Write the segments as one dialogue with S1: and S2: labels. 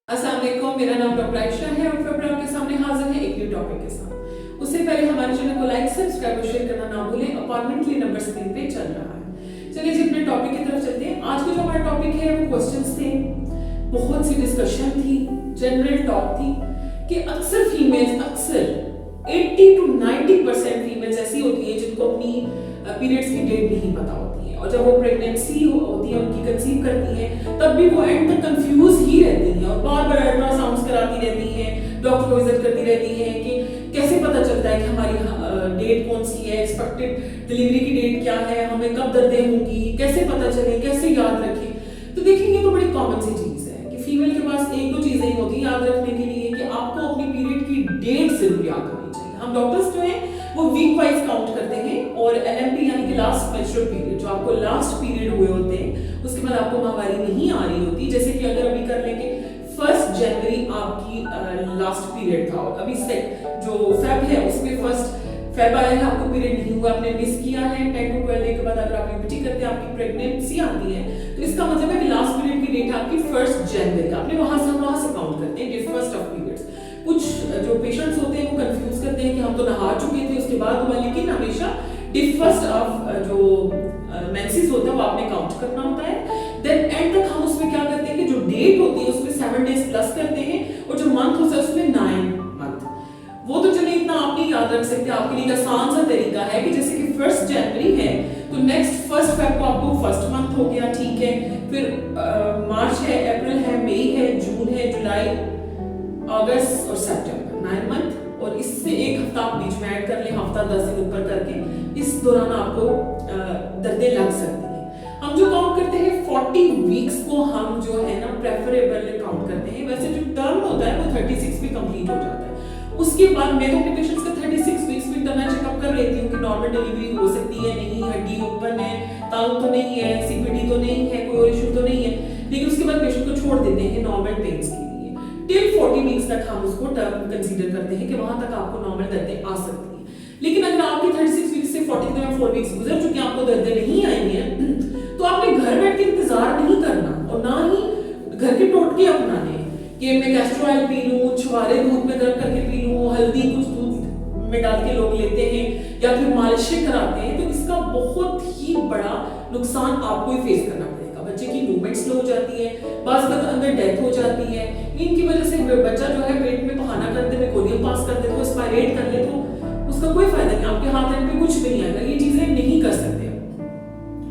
S1: अस्सलाम वालेकुम, मेरा नाम डॉक्टर आयशा है और फिर आपके सामने हाजिर है एक न्यू टॉपिक के साथ। उससे पहले हमारे चैनल को लाइक सब्सक्राइब और शेयर करना ना भूलें। अपॉइंटमेंट के लिए नंबर स्क्रीन पे चल रहा है। चलिए जी अपने टॉपिक की तरफ चलते हैं। आज का जो हमारा टॉपिक है वो क्वेश्चंस थे, बहुत सी डिस्कशन थी, जनरल टॉक थी कि अक्सर फीमेल्स 80 to 90% फीमेल्स ऐसी होती हैं जिनको अपनी पीरियड्स की डेट नहीं पता होती है और जब वो प्रेगनेंसी होती है, उनकी कंसीव करती है, तब भी वो एंड तक कंफ्यूज ही रहती हैं और बार बार अल्ट्रासाउंड्स कराती रहती हैं, डॉक्टर को विजिट करती रहती हैं कि कैसे पता चलता है कि हमारी डेट कौन सी है, एक्सपेक्टेड डिलीवरी की डेट क्या है, हमें कब दर्दें होंगी, कैसे पता चले, कैसे याद रखें। तो देखेंगे तो बड़ी कॉमन सी चीज है कि फीमेल के पास एक दो चीजें ही होती हैं याद रखने के लिए कि आपको अपनी पीरियड की डेट जरूर याद होनी चाहिए। हम डॉक्टर्स जो हैं वो वीक वाइज काउंट करते हैं और एलएमपी यानी कि लास्ट मेंस्ट्रुअल पीरियड, जो आपको लास्ट पीरियड हुए होते हैं उसके बाद आपको माहवारी नहीं आ रही होती। जैसे कि अगर अभी कर लेंगे 1 जनवरी आपकी लास्ट पीरियड था और अभी से जो फेब है उसमें 1 फेब आया है, आपको पीरियड नहीं हुआ, आपने मिस किया है 10 to 12 डे के बाद अगर आप यूपीटी करते हैं आपकी प्रेगनेंसी आती है तो इसका मतलब है कि लास्ट पीरियड की डेट आपकी 1 जनवरी, आपने वहां से काउंट करते हैं डे फर्स्ट ऑफ पीरियड्स। कुछ जो पेशेंट्स होते हैं वो कंफ्यूज करते हैं कि हम तो नहा चुके थे उसके बाद हुआ, लेकिन हमेशा डे फर्स्ट ऑफ जो मेंसेस होता है वो आपने काउंट करना होता है। देन एंड तक हम उसमें क्या करते हैं कि जो डेट होती है उसमें 7 डेज प्लस करते हैं और जो मंथ होता है उसमें 9 मंथ। वो तो चलिए इतना आप नहीं याद रख सकते, आपके लिए आसान सा तरीका है कि जैसे कि 1 जनवरी है तो नेक्स्ट 1 फेब को आपको फर्स्ट मंथ हो गया, ठीक है, फिर मार्च है, अप्रैल है, मई है, जून है, जुलाई, अगस्त और सितंबर, 9 मंथ और इससे एक हफ्ता आप बीच में ऐड कर लें, हफ्ता 10 दिन ऊपर करके, इस दौरान आपको दर्दें लग सकती हैं। हम जो काउंट करते हैं 40 वीक्स को हम जो है ना प्रेफरेबल काउंट करते हैं। वैसे जो टर्म होता है वो 36 भी कंप्लीट हो जाता है। उसके बाद मैं तो अपने पेशेंट्स का 36 वीक्स में टर्म चेकअप कर लेती हूँ कि नॉर्मल डिलीवरी हो सकती है, नहीं, हड्डी ओपन है, ताऊ तो नहीं है, सीपीडी तो नहीं है, कोई और इशू तो नहीं है, लेकिन उसके बाद पेशेंट को छोड़ देते हैं नॉर्मल पेन्स के लिए। टिल 40 वीक्स तक हम उसको टर्म कंसीडर करते हैं कि वहां तक आपको नॉर्मल दर्दें आ सकती हैं। लेकिन अगर आपकी 36 वीक्स से 4 वीक्स गुजर चुके हैं, आपको दर्दें नहीं आई हैं, तो आपने घर बैठ के इंतजार नहीं करना और ना ही घर के टोटके अपनाने कि मैं कैस्टर ऑयल पी लूं, छुहारे दूध में गर्म करके पी लूं, हल्दी कुछ दूध में डाल के लोग लेते हैं या फिर मालिशें कराते हैं, तो इसका बहुत ही बड़ा नुकसान आपको ही फेस करना पड़ेगा। बच्चे की मूवमेंट स्लो हो जाती है, बाज़ वक्त अंदर डेथ हो जाती है, इनकी वजह से बच्चा जो है पेट में बहाना करते हुए कोलियम पास कर दे तो एक्सपायरेट कर ले तो उसका कोई फायदा नहीं, आपके हाथ एंड पे कुछ भी नहीं आएगा। ये चीजें नहीं कर सकते।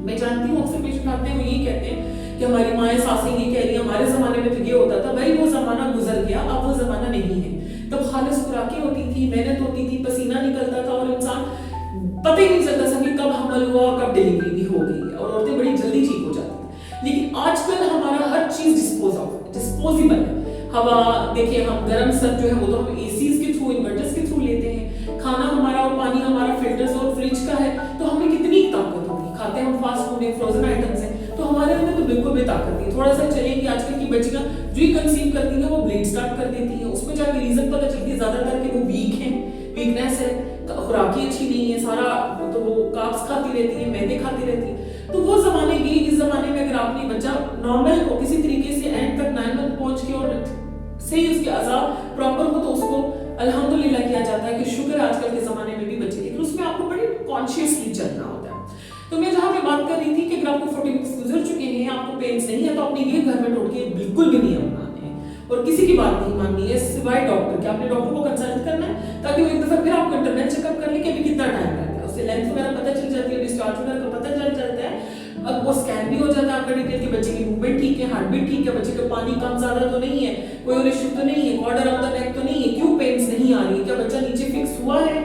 S1: मैं जानती हूँ अक्सर पेशेंट आते हैं वो ये कहते हैं कि हमारी माएँ सासें ये कह रही है हमारे जमाने में तो ये होता था। भाई वो जमाना गुजर गया, अब वो जमाना नहीं है। तब खालिस खुराकें होती थी, मेहनत होती थी, पसीना निकलता था और इंसान पता ही नहीं चलता था कि कब हमल हुआ और कब डिलीवरी भी हो गई है और औरतें बड़ी जल्दी ठीक हो जाती थी। लेकिन आजकल हमारा हर चीज डिस्पोजेबल है। हवा देखिए, हम गर्म सर्द जो है वो तो हम एसीज के थ्रू, इन्वर्टर्स के थ्रू लेते हैं। खाना हमारा और पानी हमारा फिल्टर्स और फ्रिज का है, तो हमें कितनी ताकत होगी। खाते हम फास्ट फूड है, फ्रोजन आइटम्स हैं, तो हमारे अंदर तो बिल्कुल बेताकत नहीं है। थोड़ा सा चलेंगे, आजकल की बच्चियां जो ही कंसीव करती है वो ब्लीड स्टार्ट कर देती है, उसमें जाके रीजन पता चलती है ज्यादातर कि वो वीक है, वीकनेस है, खुराकी अच्छी नहीं है, सारा तो वो कार्ब्स खाती रहती है, मैदे खाती रहती है। तो वो जमाने गए। इस जमाने में अगर आपने बच्चा नॉर्मल हो किसी तरीके से एंड तक 9 मंथ पहुंच के और सही उसके अज़ाब प्रॉपर हो तो उसको अल्हम्दुलिल्लाह किया जाता है कि शुक्र आजकल के जमाने में भी बच्चे, लेकिन उसमें आपको बड़ी कॉन्शियसली चलना होता है। तो मैं जहाँ पे बात कर रही थी कि अगर आपको 40 वीक्स गुजर चुके हैं, आपको पेन्स नहीं है, तो अपने ये घर में टोटके बिल्कुल भी नहीं अपनाने हैं और किसी की बात नहीं माननी है सिवाय डॉक्टर के। आपने डॉक्टर को कंसल्ट करना है ताकि वो एक दफा फिर आपको इंटरनल चेकअप कर ले कि अभी कितना टाइम लगता है, उससे लेंथ वगैरह पता चल जाती है, डिस्चार्ज वगैरह का पता चल जाता है। अब वो स्कैन भी हो जाता है आपका डिटेल कि बच्चे की मूवमेंट ठीक है, हार्ट बीट ठीक है, बच्चे का पानी कम ज्यादा तो नहीं है, कोई और इश्यू तो नहीं है, कॉर्डर ऑफ द नेक तो नहीं है, क्यों पेन्स नहीं आ रही है, क्या बच्चा नीचे फिक्स हुआ है,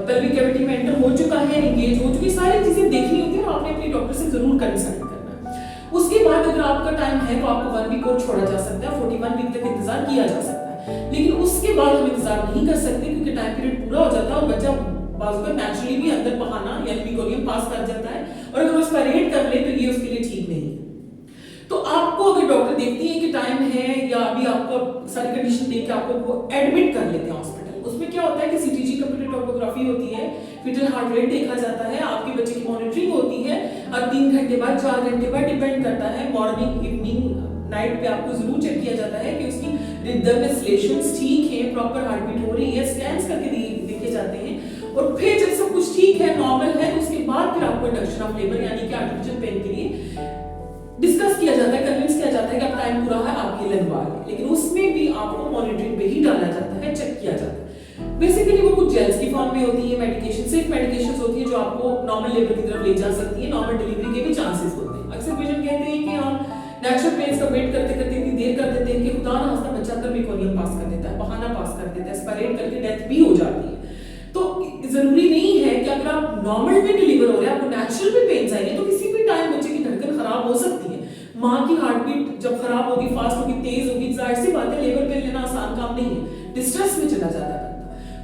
S1: पेल्विक कैविटी में एंटर हो चुका है, एंगेज हो चुकी, सारी चीजें देखनी होती है और आपने अपने डॉक्टर से जरूर कंसल्ट करना है। उसके बाद अगर आपका टाइम है तो आपको 1 वीक और छोड़ा जा सकता है, 41 वीक तक इंतजार किया जा सकता है, लेकिन उसके बाद हम इंतजार नहीं कर सकते क्योंकि टाइम पीरियड पूरा हो जाता है और बच्चा बाजू का नेचुरली भी अंदर बहाना यानी विकोलियम पास कर जाता है और अगर वो एक्सपायरेट कर ले तो ये उसके लिए ठीक नहीं है। तो आपको अगर डॉक्टर देखती है कि टाइम है या अभी आपको सारी कंडीशन देख के आपको वो एडमिट कर लेते हैं हॉस्पिटल। उसमें क्या होता है कि सीटीजी कंप्यूटर टोमोग्राफी होती है, फीटल हार्ट रेट देखा जाता है, आपके बच्चे की मॉनिटरिंग होती है और 3 घंटे बाद 4 घंटे बाद डिपेंड करता है, मॉर्निंग इवनिंग नाइट पे आपको जरूर चेक किया जाता है कि उसकी रिदम रिलेशंस ठीक है, प्रॉपर हार्ट बीट हो रही है, स्कैन्स करके देखे जाते हैं। और फिर जब सब कुछ ठीक है, नॉर्मल है, तो उसके बाद फिर आपको इंडक्शन ऑफ लेबर यानी कि आर्टिफिशियल पेन के लिए डिस्कस किया जाता है, कन्विंस किया जाता है कि अब टाइम पूरा है, आप ये लगवा लें। लेकिन उसमें भी आपको मॉनिटरिंग पे ही डाला जाता है, चेक किया जाता है। बेसिकली वो कुछ जेल्स की फॉर्म में होती है, मेडिकेशन, सिर्फ मेडिकेशंस होती है जो आपको नॉर्मल लेबर की तरफ ले जा सकती है, नॉर्मल डिलीवरी के भी चांसेस होते हैं। अक्सर पेशेंट कहते हैं कि हम नेचुरल पेन्स का वेट करते करते इतनी देर कर देते हैं कि खुदा ना खास्ता बच्चा अंदर मेकोनियम पास कर देता है, बहाना पास कर देता है, एक्सपायरेट करके डेथ भी हो जाती है। तो जरूरी नहीं है कि अगर आप नॉर्मल में डिलीवर हो रहे हैं, आपको नेचुरल में पेन्स आएंगे, तो किसी भी टाइम बच्चे की धड़कन खराब हो सकती है। माँ की हार्ट बीट जब खराब होगी, फास्ट होगी, तेज होगी, जाहिर सी बात है लेबर पेन लेना आसान काम नहीं है, डिस्ट्रेस में चला जाता है।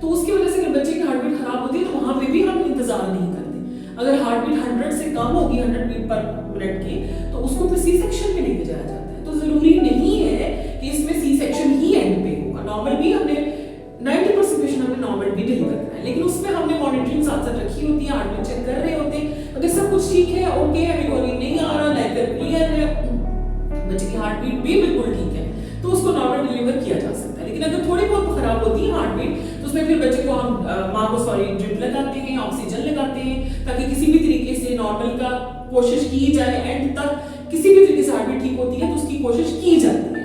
S1: तो उसकी वजह से अगर बच्चे की हार्ट बीट खराब होती है तो वहां पे भी हम इंतजार नहीं करते। अगर हार्ट बीट 100 से कम होगी, 100 बीट पर मिनट की, तो उसको फिर सी सेक्शन पे लेके जाया जाता है। तो जरूरी नहीं है कि इसमें सी सेक्शन ही एंड पे होगा। नॉर्मल भी हमने 90% पेशेंट हमने नॉर्मल भी डिलीवर करना है, लेकिन उसमें हमने मॉनिटरिंग साथ साथ रखी होती है, हार्ट बीट चेक कर रहे होते हैं। अगर सब कुछ ठीक है, ओके है, मेकोनियम नहीं आ रहा, लेकर क्लियर है, बच्चे की हार्ट बीट भी बिल्कुल ठीक है, तो उसको नॉर्मल डिलीवर किया जा सकता है। लेकिन अगर थोड़ी बहुत खराब होती है हार्ट बीट, तो उसमें फिर बच्चे को हम माँ को ड्रिप लगाते हैं, ऑक्सीजन लगाते हैं, ताकि किसी भी तरीके से नॉर्मल का कोशिश की जाए, एंड तक किसी भी तरीके से हार्ट बीट ठीक होती है तो उसकी कोशिश की जाती है।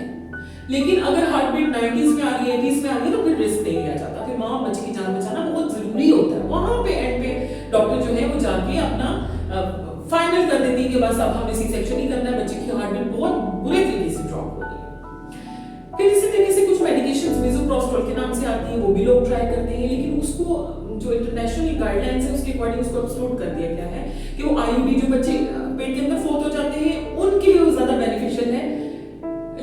S1: लेकिन अगर हार्ट बीट 90s में आ रही है, 80s में आ रही है, तो फिर रिस्क नहीं लिया जाता। फिर माँ बच्चे की जान बचाना बहुत जरूरी होता है। वहां पे एंड पे डॉक्टर जो है वो जाके अपना फाइनल कर देती है कि बस अब हमने सी सेक्शन ही करना है, बच्चे की हार्ट बीट बहुत बुरे तरीके से ड्रॉप हो गई। फिर इसी तरीके से कुछ मेडिकेशंस मिसोप्रोस्टोल के नाम से आती है, वो भी लोग ट्राई करते हैं, लेकिन उसको जो इंटरनेशनल गाइडलाइंस है उसके अकॉर्डिंग उसको एक्सक्लूड कर दिया गया है कि वो आईयूडी जो बच्चे पेट के अंदर फोत हो जाते हैं उनके लिए वो ज्यादा बेनिफिशियल है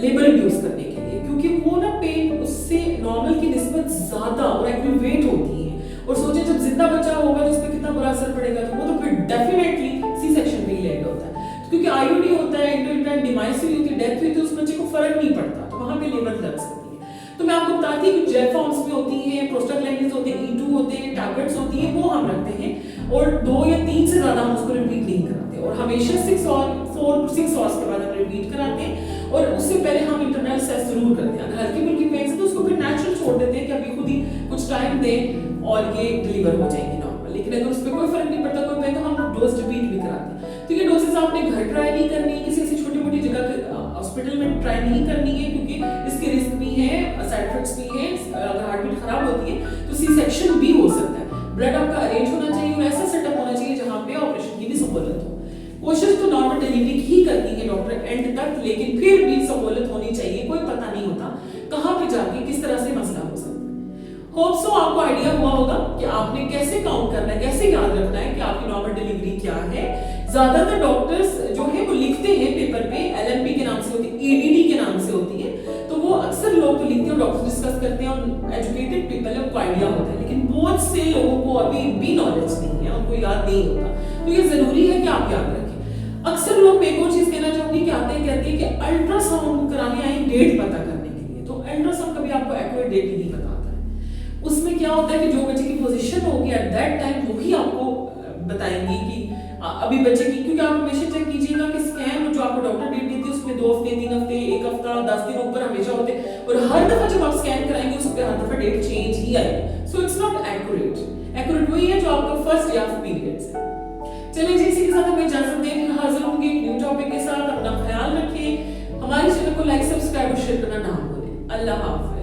S1: लेबर इंड्यूस करने के लिए, क्योंकि वो ना पेन उससे नॉर्मल की निस्बत ज्यादा और एक्यूरेट होती है। और सोचे जब जिंदा बच्चा होगा तो उस पर कितना बुरा असर पड़ेगा, तो वो तो फिर डेफिनेटली सी सेक्शन पे ही लैंड होता है। तो क्योंकि आईयूडी होता है, इंटरनेट डिमाइस हुई होती है, डेथ हुई, तो उस बच्चे को फर्क नहीं पड़ता, तो वहां पे लेबर लग सकती है। तो मैं आपको बताती हूँ जेल फॉर्म्स में होती है, प्रोस्टाग्लैंडिन्स होते हैं, E2 होते हैं, टैबलेट्स होती है, वो हम रखते हैं, और 2 या 3 से ज्यादा हम उसको रिपीट नहीं कराते, और हमेशा 4 to 6 आवर्स के बाद हम रिपीट कराते हैं। और उससे पहले हम इंटरनल सेस जरूर करते हैं। अगर हल्की फुल्की पेन है तो उसको फिर नेचुरल छोड़ देते हैं कि अभी खुद ही कुछ टाइम दें और ये डिलीवर हो जाएंगी नॉर्मल। लेकिन अगर उस पर कोई फर्क नहीं पड़ता कोई पेन, तो हम डोज रिपीट भी कराते हैं। तो ये डोसेस आपने घर ट्राई नहीं करनी, किसी ऐसी छोटी मोटी जगह हॉस्पिटल में ट्राई नहीं करनी है, क्योंकि इसके रिस्क भी है, साइड इफेक्ट्स भी है। अगर हार्ट बीट खराब होती है तो सी सेक्शन भी हो सकता है। ब्लड आपका अरेंज होना चाहिए और ऐसा सेटअप होना चाहिए जहां पे ऑपरेशन की भी सहूलत हो। कोशिश तो नॉर्मल डिलीवरी ही करती है डॉक्टर एंड तक, लेकिन फिर भी सहूलत होनी चाहिए। कोई पता नहीं होता कहां पे जाके किस तरह से मसला हो सकता है। होप सो आपको आइडिया हुआ होगा कि आपने कैसे काउंट करना है, कैसे याद रखना है कि आपकी नॉर्मल डिलीवरी क्या है। ज्यादातर डॉक्टर्स जो है वो लिखते हैं पेपर पे, LNP के नाम से होती है, EDD के नाम से होती है, तो वो अक्सर लोग तो लिखते हैं, डॉक्टर डिस्कस करते हैं, और एजुकेटेड पीपल है उनको आइडिया होता है, लेकिन बहुत से लोगों को अभी भी नॉलेज नहीं है, उनको याद नहीं होता। तो ये जरूरी है कि आप याद रखें। अक्सर लोग मैं एक और चीज कहना चाहूंगी कि आते हैं कहते हैं कि अल्ट्रासाउंड कराने आए डेट पता करने के लिए, तो अल्ट्रासाउंड कभी आपको एक्यूरेट डेट नहीं बताता है। उसमें क्या होता है कि जो बच्चे की पोजीशन होगी एट दैट टाइम वो ही आपको बताएंगे कि अभी बच्चे की, क्योंकि आप हमेशा चेक कीजिएगा कि स्कैन जो आपको डॉक्टर डेट देती है उसमें 2 हफ्ते, 3 हफ्ते, 1 हफ्ता, 10 दिन ऊपर हमेशा होते हैं, और हर दफा जब आप स्कैन कराएंगे उस पर हर दफा डेट चेंज ही आएगी। So it's not accurate. Accurate वही है जो आपका फर्स्ट या पीरियड्स है। चलिए जी, इसी के साथ हमें इजाजत दें, फिर हाजिर होंगे एक न्यू टॉपिक के साथ। अपना ख्याल रखें, हमारे चैनल को लाइक, सब्सक्राइब और शेयर करना ना भूलें। अल्लाह हाफ़िज़।